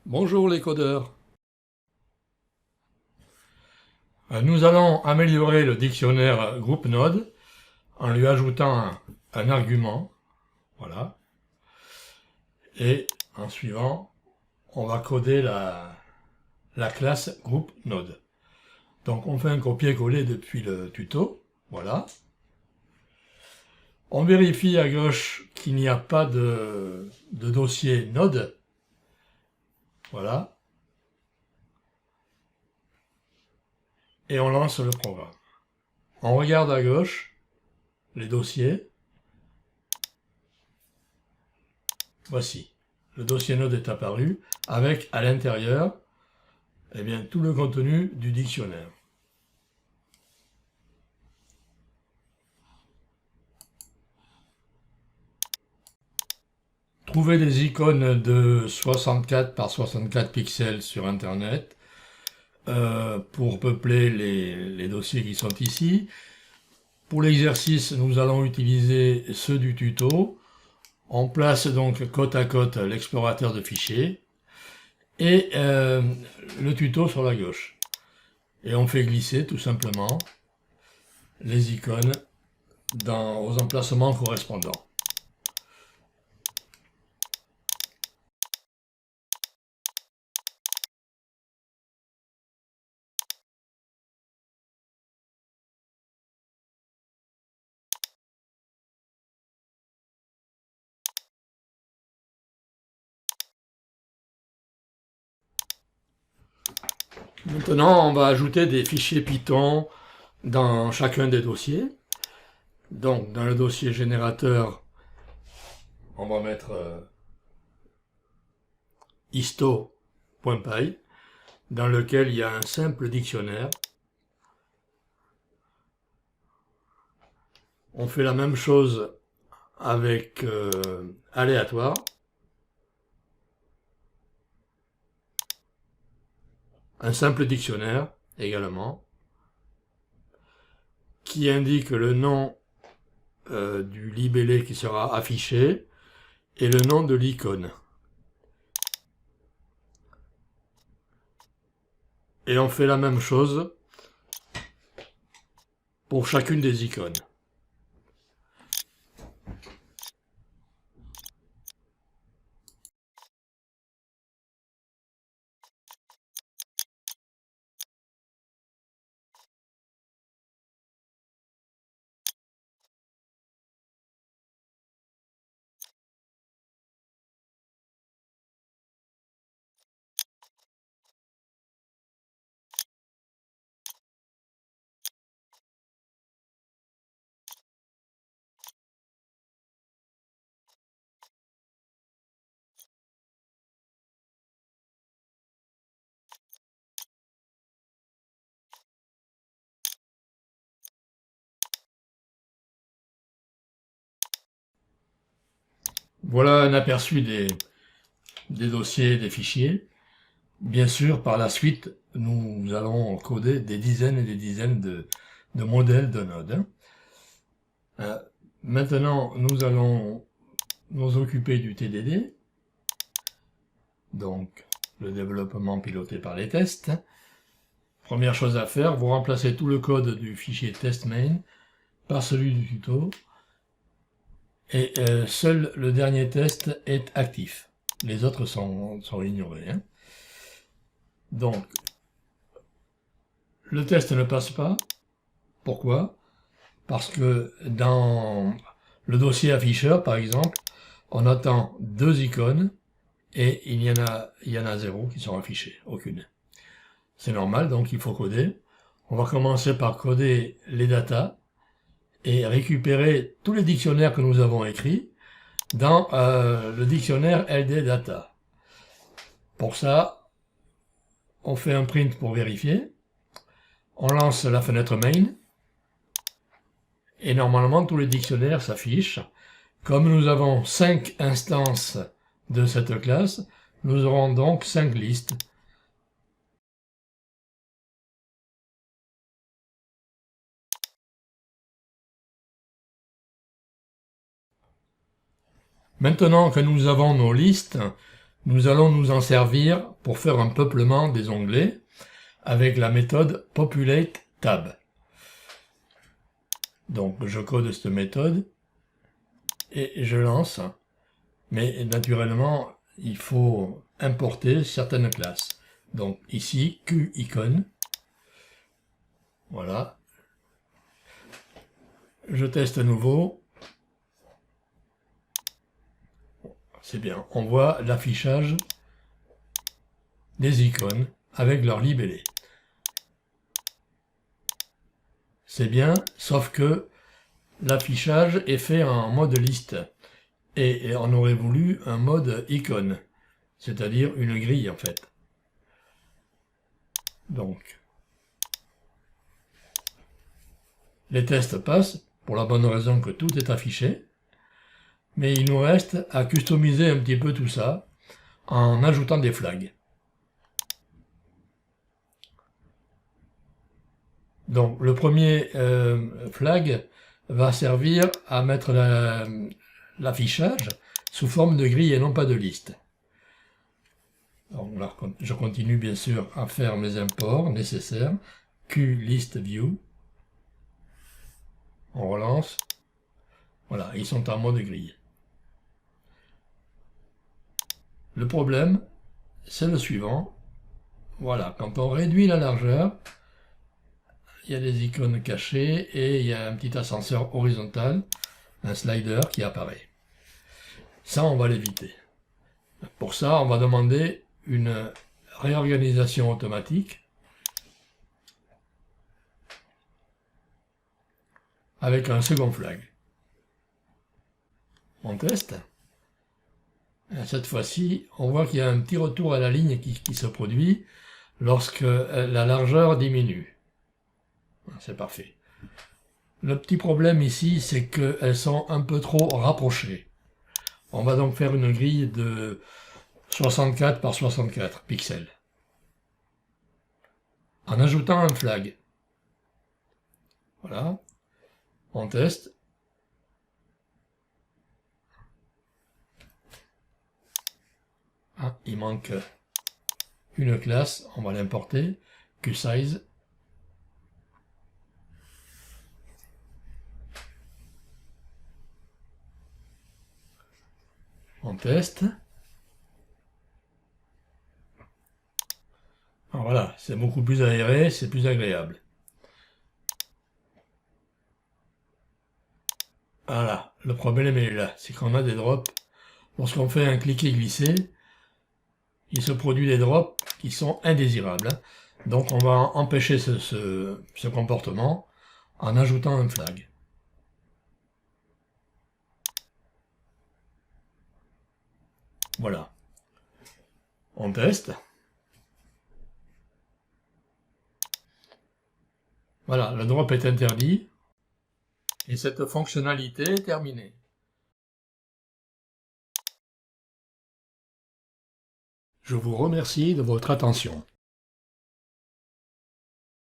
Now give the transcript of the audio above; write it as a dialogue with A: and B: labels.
A: Bonjour les codeurs. Nous allons améliorer le dictionnaire groupe Node en lui ajoutant un argument, voilà, et en suivant, on va coder la classe groupe Node. Donc on fait un copier-coller depuis le tuto, voilà. On vérifie à gauche qu'il n'y a pas de dossier Node, voilà, et on lance le programme. On regarde à gauche les dossiers. Voici, le dossier Node est apparu avec à l'intérieur eh bien, tout le contenu du dictionnaire. Trouvez des icônes de 64 par 64 pixels sur Internet pour peupler les dossiers qui sont ici. Pour l'exercice, nous allons utiliser ceux du tuto. On place donc côte à côte l'explorateur de fichiers et le tuto sur la gauche. Et on fait glisser tout simplement les icônes aux emplacements correspondants. Maintenant, on va ajouter des fichiers Python dans chacun des dossiers. Donc, dans le dossier générateur, on va mettre histo.py, dans lequel il y a un simple dictionnaire. On fait la même chose avec aléatoire. Un simple dictionnaire également, qui indique le nom du libellé qui sera affiché et le nom de l'icône. Et on fait la même chose pour chacune des icônes. Voilà un aperçu des dossiers, des fichiers. Bien sûr, par la suite, nous allons coder des dizaines et des dizaines de modèles de nodes. Maintenant, nous allons nous occuper du TDD, donc le développement piloté par les tests. Première chose à faire, vous remplacez tout le code du fichier test_main par celui du tuto, et seul le dernier test est actif. Les autres sont ignorés. Donc, le test ne passe pas. Pourquoi? Parce que dans le dossier afficheur, par exemple, on attend 2 icônes et il y en a 0 qui sont affichées, aucune. C'est normal, donc il faut coder. On va commencer par coder les datas et récupérer tous les dictionnaires que nous avons écrits dans le dictionnaire LD Data. Pour ça, on fait un print pour vérifier. On lance la fenêtre main. Et normalement, tous les dictionnaires s'affichent. Comme nous avons 5 instances de cette classe, nous aurons donc 5 listes. Maintenant que nous avons nos listes, nous allons nous en servir pour faire un peuplement des onglets avec la méthode populate tab. Donc je code cette méthode et je lance, mais naturellement il faut importer certaines classes. Donc ici QIcon, voilà, je teste à nouveau, c'est bien, on voit l'affichage des icônes avec leur libellé. C'est bien, sauf que l'affichage est fait en mode liste et on aurait voulu un mode icône, c'est-à-dire une grille en fait. Donc, les tests passent pour la bonne raison que tout est affiché, mais il nous reste à customiser un petit peu tout ça en ajoutant des flags. Donc le premier flag va servir à mettre l'affichage sous forme de grille et non pas de liste. Donc là, je continue bien sûr à faire mes imports nécessaires. QListView. On relance. Voilà, ils sont en mode grille. Le problème, c'est le suivant. Voilà, quand on réduit la largeur, il y a des icônes cachées et il y a un petit ascenseur horizontal, un slider qui apparaît. Ça, on va l'éviter. Pour ça, on va demander une réorganisation automatique avec un second flag. On teste. Cette fois-ci, on voit qu'il y a un petit retour à la ligne qui se produit lorsque la largeur diminue. C'est parfait. Le petit problème ici, c'est qu'elles sont un peu trop rapprochées. On va donc faire une grille de 64 par 64 pixels. En ajoutant un flag. Voilà. On teste. Ah, il manque une classe, on va l'importer. QSize. On teste. Alors voilà, c'est beaucoup plus aéré, c'est plus agréable. Voilà, le problème est là, c'est qu'on a des drops. Lorsqu'on fait un cliquer-glisser, il se produit des drops qui sont indésirables. Donc on va empêcher ce comportement en ajoutant un flag. Voilà. On teste. Voilà, le drop est interdit. Et cette fonctionnalité est terminée. Je vous remercie de votre attention.